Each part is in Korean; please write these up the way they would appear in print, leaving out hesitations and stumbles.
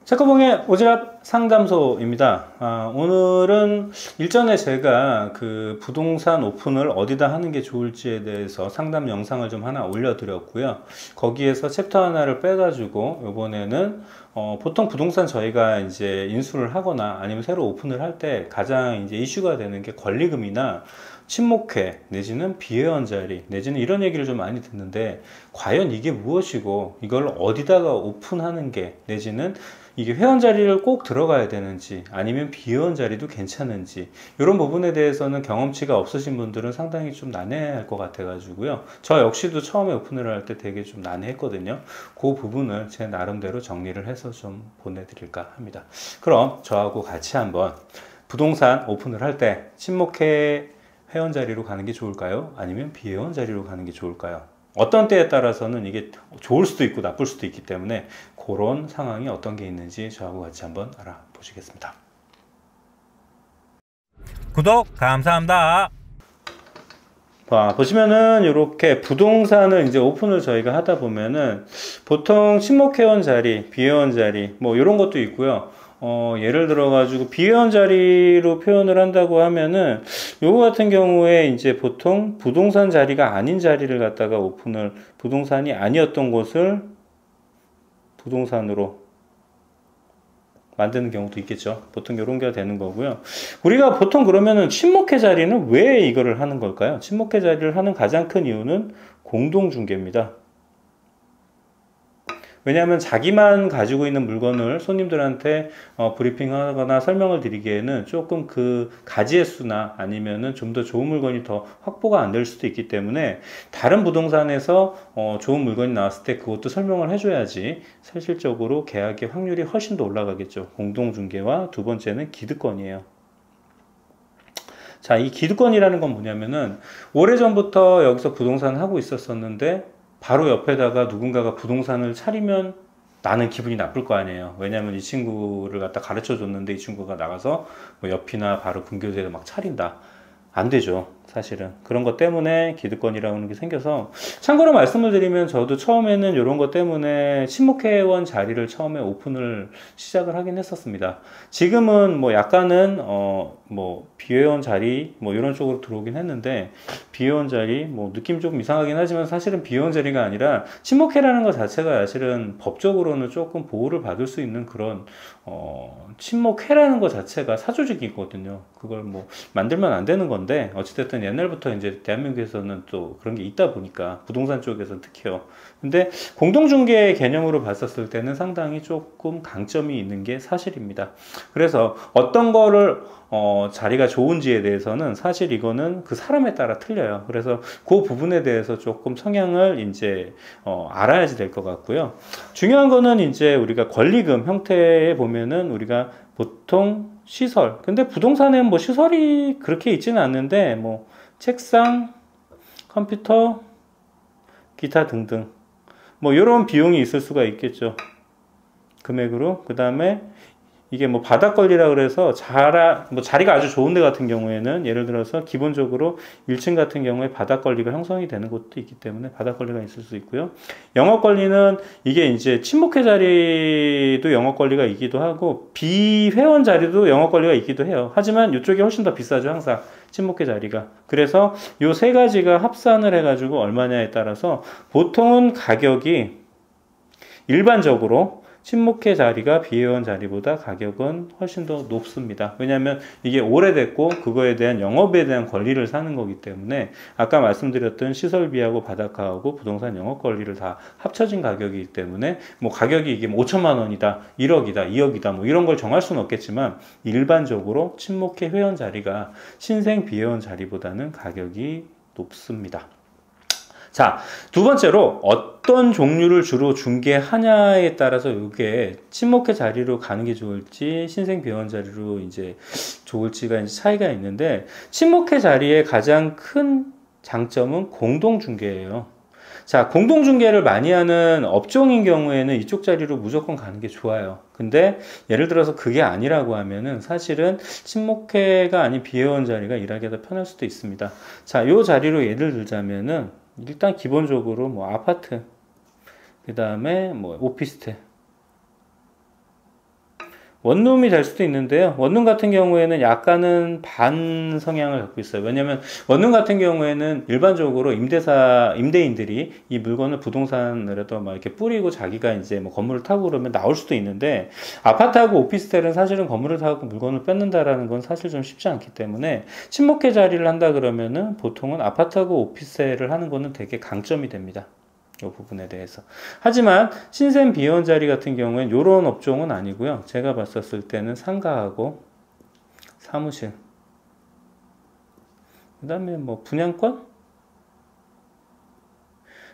체크봉의 오지랖 상담소입니다. 오늘은 일전에 제가 그 부동산 오픈을 어디다 하는 게 좋을지에 대해서 상담 영상을 좀 하나 올려드렸고요. 거기에서 챕터 하나를 빼가지고 이번에는 보통 부동산 저희가 이제 인수를 하거나 아니면 새로 오픈을 할 때 가장 이제 이슈가 되는 게 권리금이나 친목회 내지는 비회원 자리 내지는 이런 얘기를 좀 많이 듣는데, 과연 이게 무엇이고 이걸 어디다가 오픈하는 게 내지는 이게 회원 자리를 꼭 들어가야 되는지 아니면 비회원 자리도 괜찮은지, 이런 부분에 대해서는 경험치가 없으신 분들은 상당히 좀 난해할 것 같아 가지고요. 저 역시도 처음에 오픈을 할 때 되게 좀 난해했거든요. 그 부분을 제 나름대로 정리를 해서 좀 보내드릴까 합니다. 그럼 저하고 같이 한번 부동산 오픈을 할 때 친목회 회원 자리로 가는 게 좋을까요? 아니면 비회원 자리로 가는 게 좋을까요? 어떤 때에 따라서는 이게 좋을 수도 있고 나쁠 수도 있기 때문에 그런 상황이 어떤 게 있는지 저하고 같이 한번 알아보시겠습니다. 구독 감사합니다. 보시면은 이렇게 부동산을 이제 오픈을 저희가 하다 보면은 보통 친목회원 자리, 비회원 자리 뭐 이런 것도 있고요. 예를 들어 가지고 비회원 자리로 표현을 한다고 하면은 요거 같은 경우에 이제 보통 부동산 자리가 아닌 자리를 갖다가 오픈을, 부동산이 아니었던 곳을 부동산으로 만드는 경우도 있겠죠. 보통 이런 게 되는 거고요. 우리가 보통 그러면은 친목회 자리는 왜 이거를 하는 걸까요? 친목회 자리를 하는 가장 큰 이유는 공동중개입니다. 왜냐하면 자기만 가지고 있는 물건을 손님들한테 브리핑하거나 설명을 드리기에는 조금 그 가지의 수나 아니면은 좀 더 좋은 물건이 더 확보가 안 될 수도 있기 때문에 다른 부동산에서 좋은 물건이 나왔을 때 그것도 설명을 해줘야지 실질적으로 계약의 확률이 훨씬 더 올라가겠죠. 공동중개와 두 번째는 기득권이에요. 자, 이 기득권이라는 건 뭐냐면은 오래전부터 여기서 부동산을 하고 있었었는데 바로 옆에다가 누군가가 부동산을 차리면 나는 기분이 나쁠 거 아니에요. 왜냐하면 이 친구를 갖다 가르쳐 줬는데 이 친구가 나가서 뭐 옆이나 바로 근교지에 막 차린다. 안 되죠. 사실은 그런 것 때문에 기득권이라는 게 생겨서, 참고로 말씀을 드리면 저도 처음에는 이런 것 때문에 친목회원 자리를 처음에 오픈을 시작을 하긴 했었습니다. 지금은 뭐 약간은 뭐 비회원 자리 뭐 이런 쪽으로 들어오긴 했는데, 비회원 자리 뭐 느낌 조금 이상하긴 하지만 사실은 비회원 자리가 아니라 친목회라는 것 자체가 사실은 법적으로는 조금 보호를 받을 수 있는 그런 친목회라는 것 자체가 사조직이거든요. 그걸 뭐 만들면 안 되는 건데 어찌됐든 옛날부터 이제 대한민국에서는 또 그런 게 있다 보니까 부동산 쪽에서는 특히요. 근데 공동중개 개념으로 봤었을 때는 상당히 조금 강점이 있는 게 사실입니다. 그래서 어떤 거를 자리가 좋은지에 대해서는 사실 이거는 그 사람에 따라 틀려요. 그래서 그 부분에 대해서 조금 성향을 이제 알아야지 될 것 같고요. 중요한 거는 이제 우리가 권리금 형태에 보면은 우리가 보통 시설, 근데 부동산에는 뭐 시설이 그렇게 있지는 않는데 뭐 책상, 컴퓨터, 기타 등등 뭐 이런 비용이 있을 수가 있겠죠. 금액으로. 그 다음에 이게 뭐 바닥권리라 그래서 뭐 자리가 아주 좋은 데 같은 경우에는 예를 들어서 기본적으로 1층 같은 경우에 바닥권리가 형성이 되는 곳도 있기 때문에 바닥권리가 있을 수 있고요. 영업권리는 이게 이제 친목회 자리도 영업권리가 있기도 하고 비회원 자리도 영업권리가 있기도 해요. 하지만 이쪽이 훨씬 더 비싸죠, 항상 친목회 자리가. 그래서 요 세 가지가 합산을 해가지고 얼마냐에 따라서 보통은 가격이 일반적으로 친목회 자리가 비회원 자리보다 가격은 훨씬 더 높습니다. 왜냐하면 이게 오래됐고 그거에 대한 영업에 대한 권리를 사는 거기 때문에 아까 말씀드렸던 시설비하고 바닷가하고 부동산 영업 권리를 다 합쳐진 가격이기 때문에 뭐 가격이 이게 5천만 원이다, 1억이다, 2억이다 뭐 이런 걸 정할 수는 없겠지만 일반적으로 친목회 회원 자리가 신생 비회원 자리보다는 가격이 높습니다. 자, 두 번째로 어떤 종류를 주로 중개하냐에 따라서 이게 친목회 자리로 가는 게 좋을지 신생 비회원 자리로 이제 좋을지가 이제 차이가 있는데, 친목회 자리의 가장 큰 장점은 공동중개예요. 자, 공동중개를 많이 하는 업종인 경우에는 이쪽 자리로 무조건 가는 게 좋아요. 근데 예를 들어서 그게 아니라고 하면은 사실은 친목회가 아닌 비회원 자리가 일하기 더 편할 수도 있습니다. 자, 요 자리로 예를 들자면은 일단 기본적으로 뭐 아파트, 그 다음에 뭐 오피스텔, 원룸이 될 수도 있는데요. 원룸 같은 경우에는 약간은 반 성향을 갖고 있어요. 왜냐면 원룸 같은 경우에는 일반적으로 임대인들이 이 물건을 부동산으로도 막 이렇게 뿌리고 자기가 이제 뭐 건물을 타고 그러면 나올 수도 있는데, 아파트하고 오피스텔은 사실은 건물을 타고 물건을 뺏는다라는 건 사실 좀 쉽지 않기 때문에 친목회 자리를 한다 그러면은 보통은 아파트하고 오피스텔을 하는 거는 되게 강점이 됩니다. 이 부분에 대해서. 하지만 신생 비원 자리 같은 경우엔 이런 업종은 아니고요. 제가 봤었을 때는 상가하고 사무실, 그 다음에 뭐 분양권?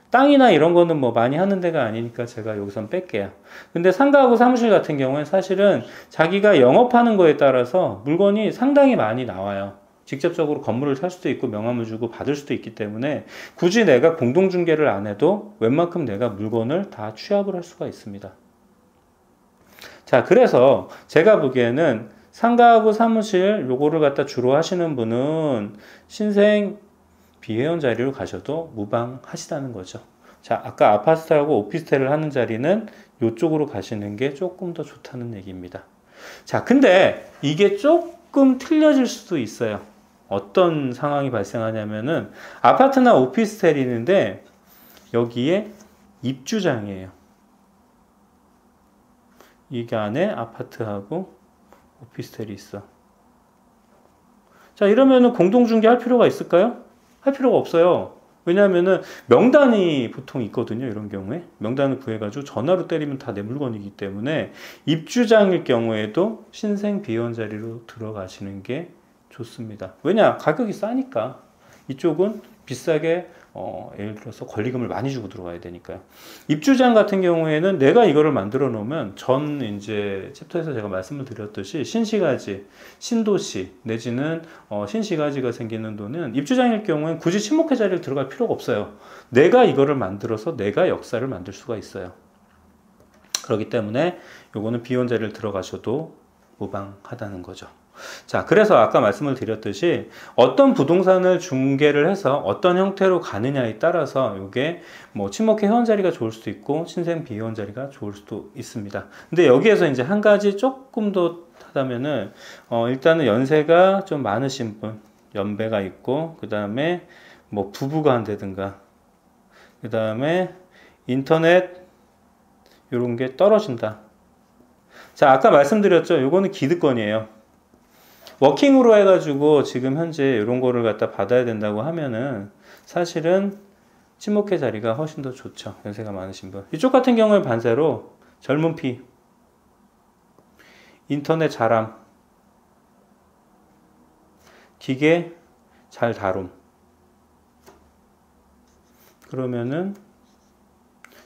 땅이나 이런 거는 뭐 많이 하는 데가 아니니까 제가 여기선 뺄게요. 근데 상가하고 사무실 같은 경우엔 사실은 자기가 영업하는 거에 따라서 물건이 상당히 많이 나와요. 직접적으로 건물을 살 수도 있고 명함을 주고 받을 수도 있기 때문에 굳이 내가 공동중개를 안 해도 웬만큼 내가 물건을 다 취합을 할 수가 있습니다. 자, 그래서 제가 보기에는 상가하고 사무실 요거를 갖다 주로 하시는 분은 신생 비회원 자리로 가셔도 무방하시다는 거죠. 자, 아까 아파트하고 오피스텔을 하는 자리는 요쪽으로 가시는 게 조금 더 좋다는 얘기입니다. 자, 근데 이게 조금 틀려질 수도 있어요. 어떤 상황이 발생하냐면은 아파트나 오피스텔이 있는데 여기에 입주장이에요. 이게 안에 아파트하고 오피스텔이 있어. 자, 이러면은 공동중개 할 필요가 있을까요? 할 필요가 없어요. 왜냐하면은 명단이 보통 있거든요. 이런 경우에 명단을 구해가지고 전화로 때리면 다 내 물건이기 때문에 입주장일 경우에도 신생 비원 자리로 들어가시는 게 좋습니다. 왜냐? 가격이 싸니까. 이쪽은 비싸게 예를 들어서 권리금을 많이 주고 들어가야 되니까요. 입주장 같은 경우에는 내가 이거를 만들어 놓으면 전 이제 챕터에서 제가 말씀을 드렸듯이 신시가지, 신도시 내지는 신시가지가 생기는 돈은 입주장일 경우엔 굳이 친목회 자리를 들어갈 필요가 없어요. 내가 이거를 만들어서 내가 역사를 만들 수가 있어요. 그렇기 때문에 요거는 비원 자리를 들어가셔도 무방하다는 거죠. 자, 그래서 아까 말씀을 드렸듯이 어떤 부동산을 중개를 해서 어떤 형태로 가느냐에 따라서 이게 뭐 친목회 회원 자리가 좋을 수도 있고 신생 비회원 자리가 좋을 수도 있습니다. 근데 여기에서 이제 한 가지 조금 더 하다면은 일단은 연세가 좀 많으신 분, 연배가 있고, 그 다음에 뭐 부부가 한다든가, 그 다음에 인터넷 이런 게 떨어진다. 자, 아까 말씀드렸죠. 요거는 기득권이에요. 워킹으로 해가지고 지금 현재 이런 거를 갖다 받아야 된다고 하면은 사실은 친목회 자리가 훨씬 더 좋죠. 연세가 많으신 분. 이쪽 같은 경우에 반대로 젊은 피, 인터넷 잘함, 기계 잘 다룸. 그러면은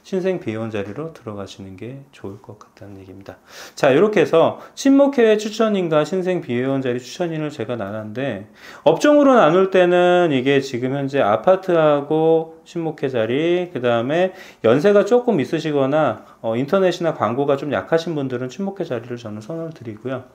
신생 비회원 자리로 들어가시는 게 좋을 것 같다는 얘기입니다. 자, 이렇게 해서 친목회 추천인과 신생 비회원 자리 추천인을 제가 나눴는데, 업종으로 나눌 때는 이게 지금 현재 아파트하고 친목회 자리, 그 다음에 연세가 조금 있으시거나 인터넷이나 광고가 좀 약하신 분들은 친목회 자리를 저는 선호를 드리고요.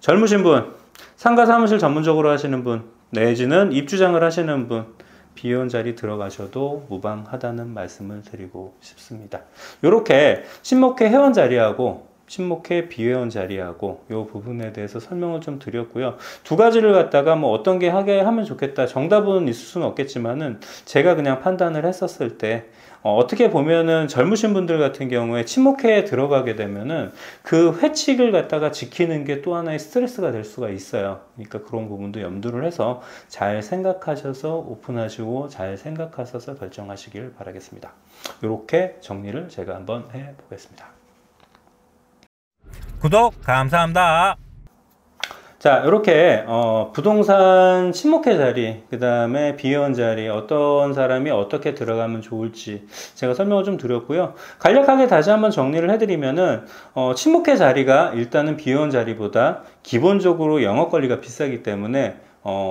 젊으신 분, 상가 사무실 전문적으로 하시는 분, 내지는 입주장을 하시는 분, 비회원 자리 들어가셔도 무방하다는 말씀을 드리고 싶습니다. 이렇게 친목회 회원 자리하고 친목회 비회원 자리하고 이 부분에 대해서 설명을 좀 드렸고요. 두 가지를 갖다가 뭐 어떤 게 하게 하면 좋겠다, 정답은 있을 수는 없겠지만은 제가 그냥 판단을 했었을 때 어떻게 보면은 젊으신 분들 같은 경우에 친목회에 들어가게 되면은 그 회칙을 갖다가 지키는 게 또 하나의 스트레스가 될 수가 있어요. 그러니까 그런 부분도 염두를 해서 잘 생각하셔서 오픈하시고 잘 생각하셔서 결정하시길 바라겠습니다. 이렇게 정리를 제가 한번 해 보겠습니다. 구독 감사합니다. 자, 이렇게 부동산 친목회 자리, 그 다음에 비회원 자리, 어떤 사람이 어떻게 들어가면 좋을지 제가 설명을 좀 드렸고요. 간략하게 다시 한번 정리를 해드리면은 친목회 자리가 일단은 비회원 자리보다 기본적으로 영업권리가 비싸기 때문에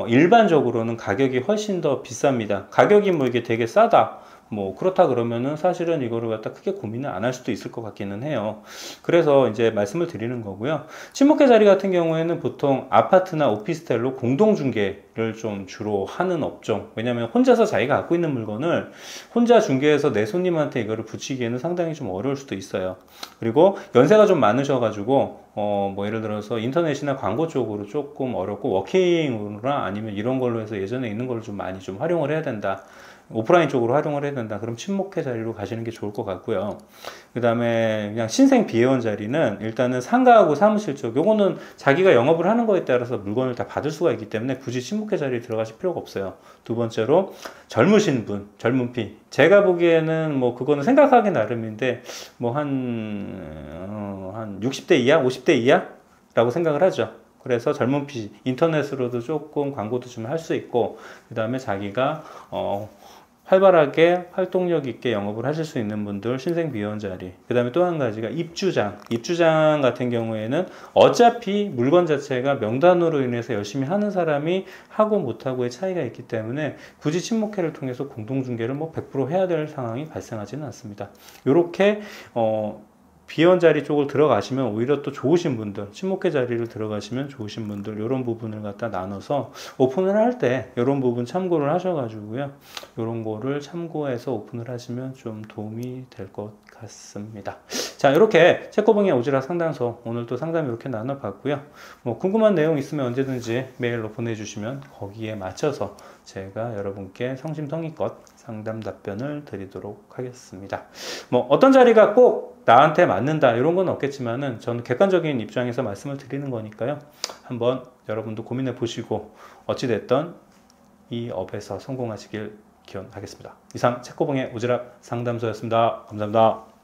일반적으로는 가격이 훨씬 더 비쌉니다. 가격이 뭐 이게 되게 싸다, 뭐 그렇다 그러면은 사실은 이거를 갖다 크게 고민을 안 할 수도 있을 것 같기는 해요. 그래서 이제 말씀을 드리는 거고요. 친목회 자리 같은 경우에는 보통 아파트나 오피스텔로 공동 중개를 좀 주로 하는 업종. 왜냐하면 혼자서 자기가 갖고 있는 물건을 혼자 중개해서 내 손님한테 이거를 붙이기에는 상당히 좀 어려울 수도 있어요. 그리고 연세가 좀 많으셔가지고 뭐 예를 들어서 인터넷이나 광고 쪽으로 조금 어렵고 워킹으로나 아니면 이런 걸로 해서 예전에 있는 걸 좀 많이 좀 활용을 해야 된다. 오프라인 쪽으로 활용을 해야 된다. 그럼 친목회 자리로 가시는 게 좋을 것 같고요. 그 다음에 그냥 신생 비회원 자리는 일단은 상가하고 사무실 쪽, 요거는 자기가 영업을 하는 거에 따라서 물건을 다 받을 수가 있기 때문에 굳이 친목회 자리에 들어가실 필요가 없어요. 두 번째로 젊으신 분, 젊은 피. 제가 보기에는 뭐 그거는 생각하기 나름인데 뭐 한 60대 이하, 50대 이하? 라고 생각을 하죠. 그래서 젊은 피, 인터넷으로도 조금 광고도 좀 할 수 있고, 그 다음에 자기가 활발하게 활동력 있게 영업을 하실 수 있는 분들 신생 비원 자리. 그 다음에 또 한 가지가 입주장 같은 경우에는 어차피 물건 자체가 명단으로 인해서 열심히 하는 사람이 하고 못하고의 차이가 있기 때문에 굳이 친목회를 통해서 공동중개를 뭐 100% 해야 될 상황이 발생하지는 않습니다. 요렇게 비원 자리 쪽을 들어가시면 오히려 또 좋으신 분들, 친목회 자리를 들어가시면 좋으신 분들, 이런 부분을 갖다 나눠서 오픈을 할 때 이런 부분 참고를 하셔가지고요. 이런 거를 참고해서 오픈을 하시면 좀 도움이 될 것 같습니다. 자, 이렇게 책고봉의 오지랖 상담소 오늘 또 상담 이렇게 나눠봤고요. 뭐 궁금한 내용 있으면 언제든지 메일로 보내주시면 거기에 맞춰서 제가 여러분께 성심성의껏 상담 답변을 드리도록 하겠습니다. 뭐 어떤 자리가 꼭 나한테 맞는다 이런 건 없겠지만은 저는 객관적인 입장에서 말씀을 드리는 거니까요. 한번 여러분도 고민해 보시고 어찌됐든 이 업에서 성공하시길 기원하겠습니다. 이상 책고봉의 오지랖 상담소였습니다. 감사합니다.